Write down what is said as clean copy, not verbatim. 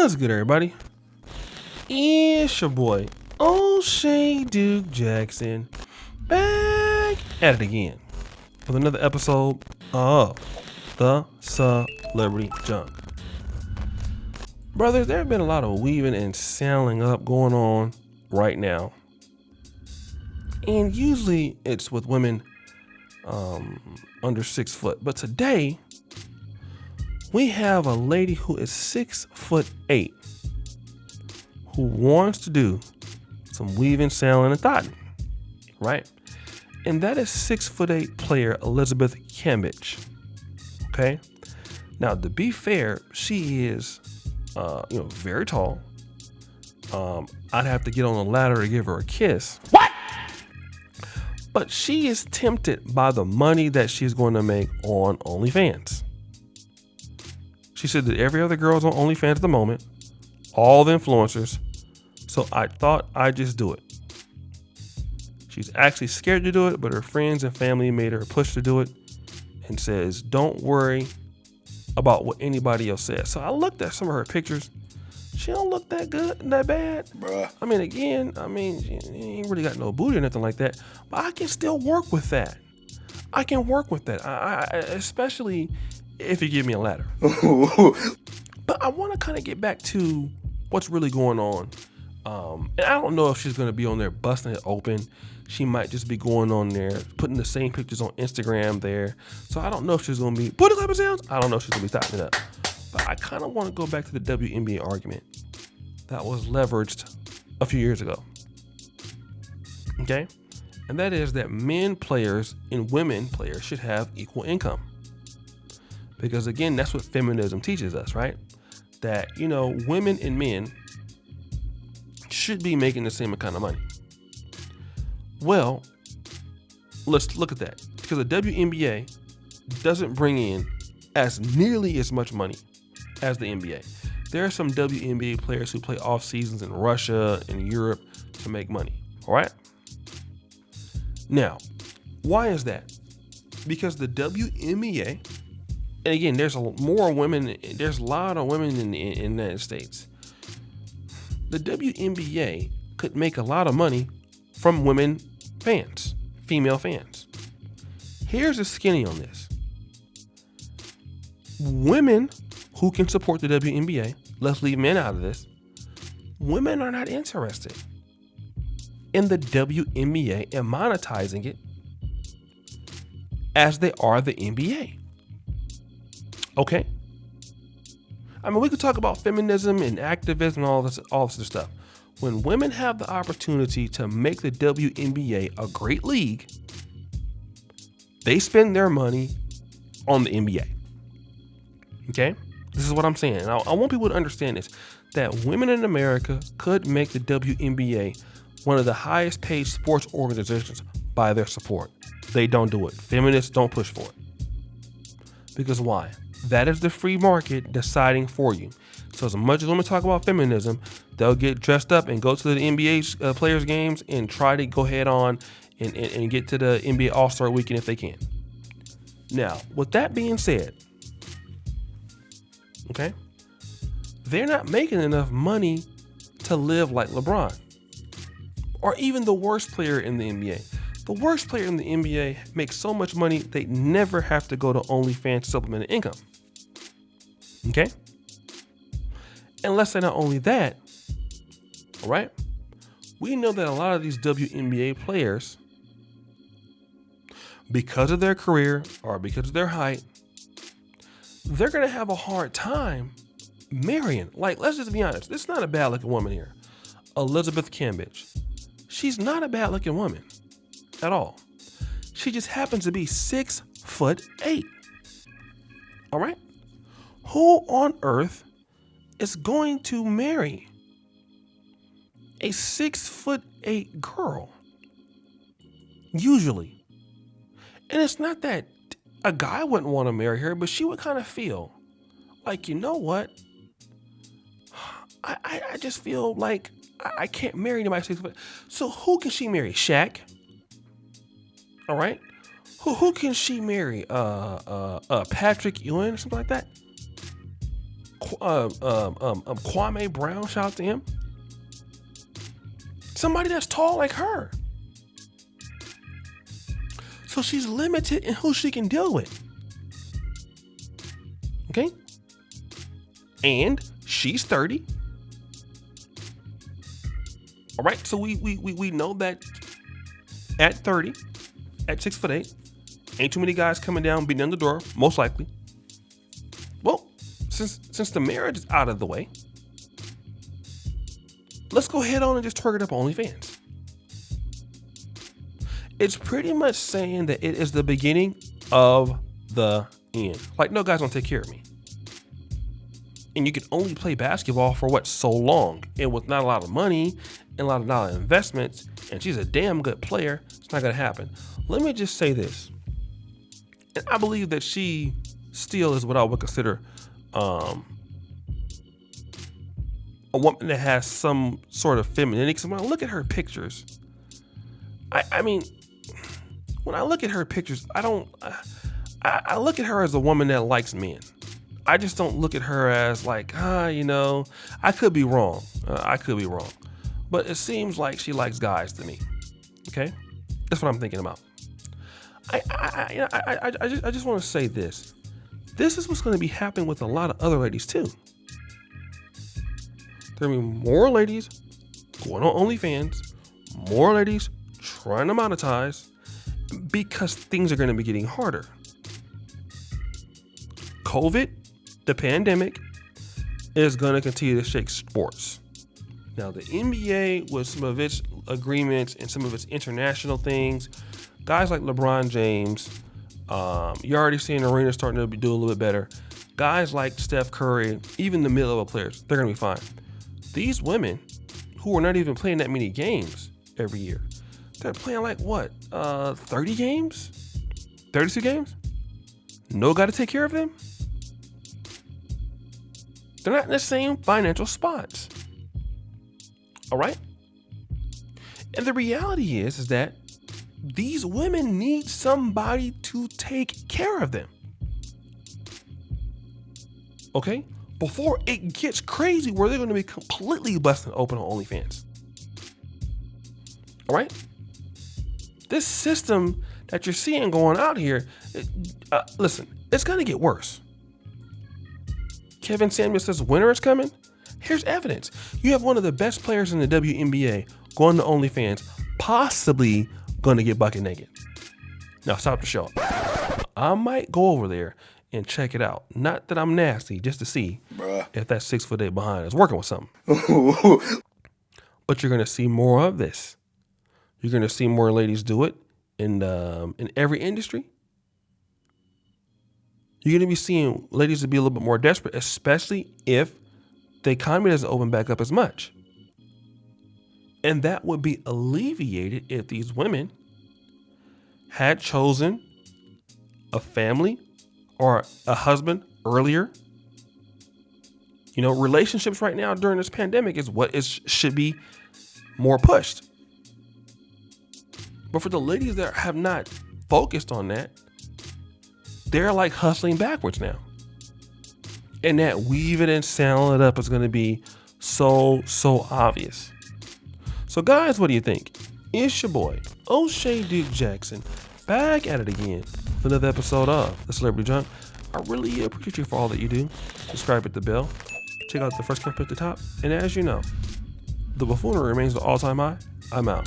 What's good, everybody? It's your boy, O'Shea Duke Jackson, back at it again with another episode of the Celebrity Junk. Brothers, there have been a lot of weaving and sailing up going on right now. And usually it's with women under 6 foot. But today, we have a lady who is 6'8", who wants to do some weaving, sailing, and thotting, right? And that is 6'8" player Elizabeth Cambage. Okay. Now, to be fair, she is, very tall. I'd have to get on a ladder to give her a kiss. What? But she is tempted by the money that she's going to make on OnlyFans. She said that every other girl's on OnlyFans at the moment, all the influencers. So I thought I'd just do it. She's actually scared to do it, but her friends and family made her push to do it and says, don't worry about what anybody else says. So I looked at some of her pictures. She don't look that good, that bad. Bruh. She ain't really got no booty or nothing like that, but I can still work with that. I can work with that. I especially if you give me a ladder. But I want to kind of get back to what's really going on. And I don't know if she's going to be on there busting it open. She might just be going on there, putting the same pictures on Instagram there. So I don't know if she's going to be putting clapping sounds. I don't know if she's going to be typing it up. But I kind of want to go back to the WNBA argument that was leveraged a few years ago. Okay? And that is that men players and women players should have equal income. Because again, that's what feminism teaches us, right? That, women and men should be making the same kind of money. Well, let's look at that. Because the WNBA doesn't bring in as nearly as much money as the NBA. There are some WNBA players who play off seasons in Russia and Europe to make money. All right. Now, why is that? Because the WNBA, and again, there's a lot of women in the United States. The WNBA could make a lot of money from women fans, female fans. Here's the skinny on this. Women who can support the WNBA, let's leave men out of this, women are not interested in the WNBA and monetizing it as they are the NBA. Okay? We could talk about feminism and activism and all this other stuff. When women have the opportunity to make the WNBA a great league, they spend their money on the NBA. Okay? This is what I'm saying. I want people to understand this, that women in America could make the WNBA one of the highest paid sports organizations by their support. They don't do it. Feminists don't push for it. Because why? That is the free market deciding for you. So as much as women talk about feminism, they'll get dressed up and go to the NBA players games and try to go head on and get to the NBA All-Star weekend if they can. Now, with that being said, okay, they're not making enough money to live like LeBron or even the worst player in the NBA. The worst player in the NBA makes so much money they never have to go to OnlyFans to supplement income. Okay? And let's say not only that, all right, we know that a lot of these WNBA players, because of their career or because of their height, they're going to have a hard time marrying. Like, let's just be honest. This is not a bad looking woman here. Elizabeth Cambage. She's not a bad looking woman at all. She just happens to be 6'8". All right. Who on earth is going to marry a 6'8" girl? Usually. And it's not that a guy wouldn't want to marry her, but she would kind of feel like, you know what? I just feel like I can't marry anybody 6 foot. So who can she marry? Shaq? All right. Who can she marry? Patrick Ewing or something like that? Kwame Brown, shout out to him. Somebody that's tall like her. So she's limited in who she can deal with. Okay? And she's 30. All right, so we know that at 30, at 6'8", ain't too many guys coming down, beating on the door, most likely. Well, since the marriage is out of the way, let's go ahead on and just twerk it up on OnlyFans. It's pretty much saying that it is the beginning of the end. Like, no guy's gonna take care of me. And you can only play basketball for what, so long, and with not a lot of money and a lot of investments, and she's a damn good player, it's not gonna happen. Let me just say this, and I believe that she still is what I would consider a woman that has some sort of femininity. Because when I look at her pictures, I mean, when I look at her pictures, I look at her as a woman that likes men. I just don't look at her as like, I could be wrong. But it seems like she likes guys to me. Okay? That's what I'm thinking about. I just want to say this. This is what's going to be happening with a lot of other ladies too. There will be more ladies going on OnlyFans, more ladies trying to monetize, because things are going to be getting harder. COVID, the pandemic, is going to continue to shake sports. Now, the NBA, with some of its agreements and some of its international things, guys like LeBron James, you're already seeing arenas starting to do a little bit better. Guys like Steph Curry, even the mid-level players, they're going to be fine. These women, who are not even playing that many games every year, they're playing like what, 30 games? 32 games? No guy to take care of them? They're not in the same financial spots. All right? And the reality is that these women need somebody to take care of them. Okay? Before it gets crazy where they're going to be completely busted open on OnlyFans. All right? This system that you're seeing going out here, listen, it's going to get worse. Kevin Samuel says winter is coming. Here's evidence. You have one of the best players in the WNBA going to OnlyFans, possibly going to get bucket naked. Now stop the show. I might go over there and check it out. Not that I'm nasty, just to see if that 6'8" behind is working with something. But you're going to see more of this. You're going to see more ladies do it in every industry. You're going to be seeing ladies to be a little bit more desperate, especially if the economy doesn't open back up as much. And that would be alleviated if these women had chosen a family or a husband earlier. You know, relationships right now during this pandemic is what should be more pushed. But for the ladies that have not focused on that, they're like hustling backwards now. And that weave it and sell it up is going to be so obvious. So guys, what do you think? It's your boy, O'Shea Duke Jackson, back at it again with another episode of The Celebrity Junk. I really appreciate you for all that you do. Subscribe at the bell. Check out the first comment at the top. And as you know, the buffoonery remains the all-time high. I'm out.